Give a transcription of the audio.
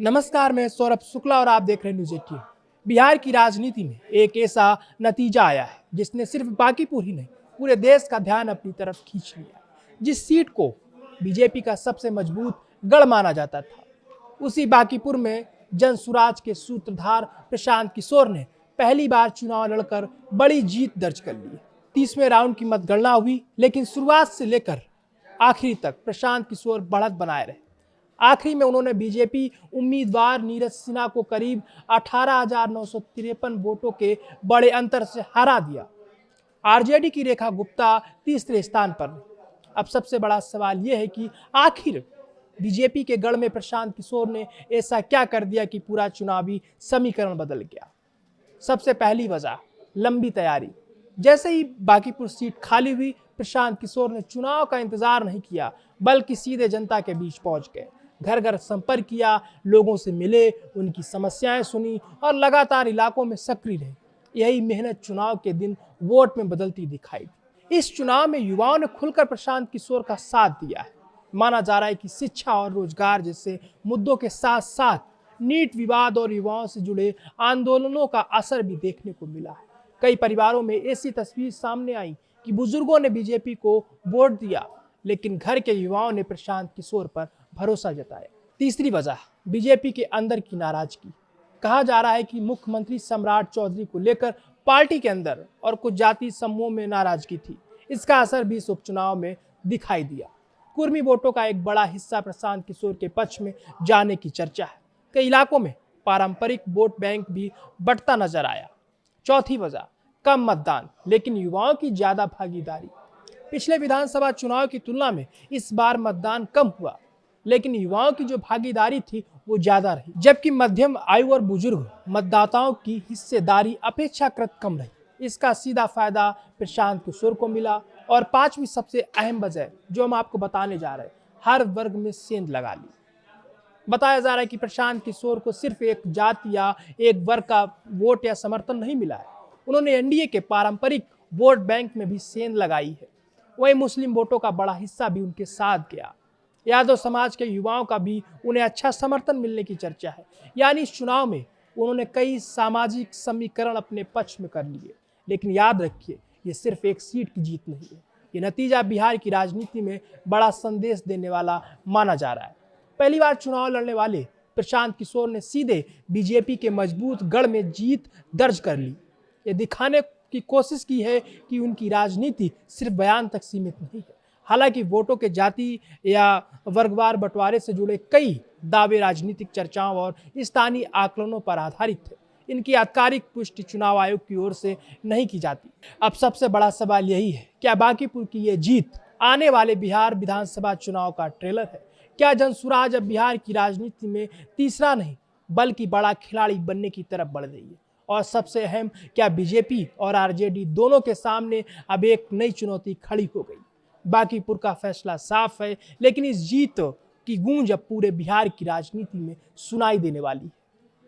नमस्कार, मैं सौरभ शुक्ला और आप देख रहे हैं न्यूज़ 18। बिहार की राजनीति में एक ऐसा नतीजा आया है जिसने सिर्फ बांकीपुर ही नहीं पूरे देश का ध्यान अपनी तरफ खींच लिया। जिस सीट को बीजेपी का सबसे मजबूत गढ़ माना जाता था, उसी बांकीपुर में जनसुराज के सूत्रधार प्रशांत किशोर ने पहली बार चुनाव लड़कर बड़ी जीत दर्ज कर ली। 30वें राउंड की मतगणना हुई, लेकिन शुरुआत से लेकर आखिरी तक प्रशांत किशोर बढ़त बनाए रहे। आखिरी में उन्होंने बीजेपी उम्मीदवार नीरज सिन्हा को करीब 18,953 वोटों के बड़े अंतर से हरा दिया। आरजेडी की रेखा गुप्ता तीसरे स्थान पर। अब सबसे बड़ा सवाल यह है कि आखिर बीजेपी के गढ़ में प्रशांत किशोर ने ऐसा क्या कर दिया कि पूरा चुनावी समीकरण बदल गया। सबसे पहली वजह लंबी तैयारी। जैसे ही बांकीपुर सीट खाली हुई, प्रशांत किशोर ने चुनाव का इंतजार नहीं किया, बल्कि सीधे जनता के बीच पहुंच गए। घर घर संपर्क किया, लोगों से मिले, उनकी समस्याएं सुनी और लगातार इलाकों में सक्रिय रहे। यही मेहनत चुनाव के दिन वोट में बदलती दिखाई दी। इस चुनाव में युवाओं ने खुलकर प्रशांत किशोर का साथ दिया है। माना जा रहा है कि शिक्षा और रोजगार जैसे मुद्दों के साथ साथ नीट विवाद और युवाओं से जुड़े आंदोलनों का असर भी देखने को मिला है। कई परिवारों में ऐसी तस्वीर सामने आई कि बुजुर्गों ने बीजेपी को वोट दिया, लेकिन घर के युवाओं ने प्रशांत किशोर पर भरोसा जताया। तीसरी वजह बीजेपी के अंदर की नाराजगी। कहा जा रहा है कि मुख्यमंत्री सम्राट चौधरी को लेकर पार्टी के अंदर और कुछ जाति समूहों में नाराजगी थी। इसका असर भी इस उपचुनाव में दिखाई दिया। कुर्मी वोटों का एक बड़ा हिस्सा प्रशांत किशोर के पक्ष में जाने की चर्चा है। कई इलाकों में पारंपरिक वोट बैंक भी बढ़ता नजर आया। चौथी वजह कम मतदान, लेकिन युवाओं की ज्यादा भागीदारी। पिछले विधानसभा चुनाव की तुलना में इस बार मतदान कम हुआ, लेकिन युवाओं की जो भागीदारी थी वो ज्यादा रही, जबकि मध्यम आयु और बुजुर्ग मतदाताओं की हिस्सेदारी अपेक्षाकृत कम रही। इसका सीधा फायदा प्रशांत किशोर को मिला। और पांचवी सबसे अहम वजह जो हम आपको बताने जा रहे हैं, हर वर्ग में सेंध लगा ली। बताया जा रहा है कि प्रशांत किशोर को सिर्फ एक जाति या एक वर्ग का वोट या समर्थन नहीं मिला है, उन्होंने एनडीए के पारंपरिक वोट बैंक में भी सेंध लगाई है। वही मुस्लिम वोटों का बड़ा हिस्सा भी उनके साथ गया। यादव समाज के युवाओं का भी उन्हें अच्छा समर्थन मिलने की चर्चा है। यानी इस चुनाव में उन्होंने कई सामाजिक समीकरण अपने पक्ष में कर लिए। लेकिन याद रखिए, ये सिर्फ एक सीट की जीत नहीं है। ये नतीजा बिहार की राजनीति में बड़ा संदेश देने वाला माना जा रहा है। पहली बार चुनाव लड़ने वाले प्रशांत किशोर ने सीधे बीजेपी के मजबूत गढ़ में जीत दर्ज कर ली। ये दिखाने की कोशिश की है कि उनकी राजनीति सिर्फ बयान तक सीमित नहीं है। हालांकि वोटों के जाति या वर्गवार बंटवारे से जुड़े कई दावे राजनीतिक चर्चाओं और स्थानीय आकलनों पर आधारित थे। इनकी आधिकारिक पुष्टि चुनाव आयोग की ओर से नहीं की जाती। अब सबसे बड़ा सवाल यही है, क्या बांकीपुर की ये जीत आने वाले बिहार विधानसभा चुनाव का ट्रेलर है? क्या जनसुराज अब बिहार की राजनीति में तीसरा नहीं बल्कि बड़ा खिलाड़ी बनने की तरफ बढ़ रही है? और सबसे अहम, क्या बीजेपी और आरजेडी दोनों के सामने अब एक नई चुनौती खड़ी हो गई? बांकीपुर का फैसला साफ है, लेकिन इस जीत की गूंज अब पूरे बिहार की राजनीति में सुनाई देने वाली है।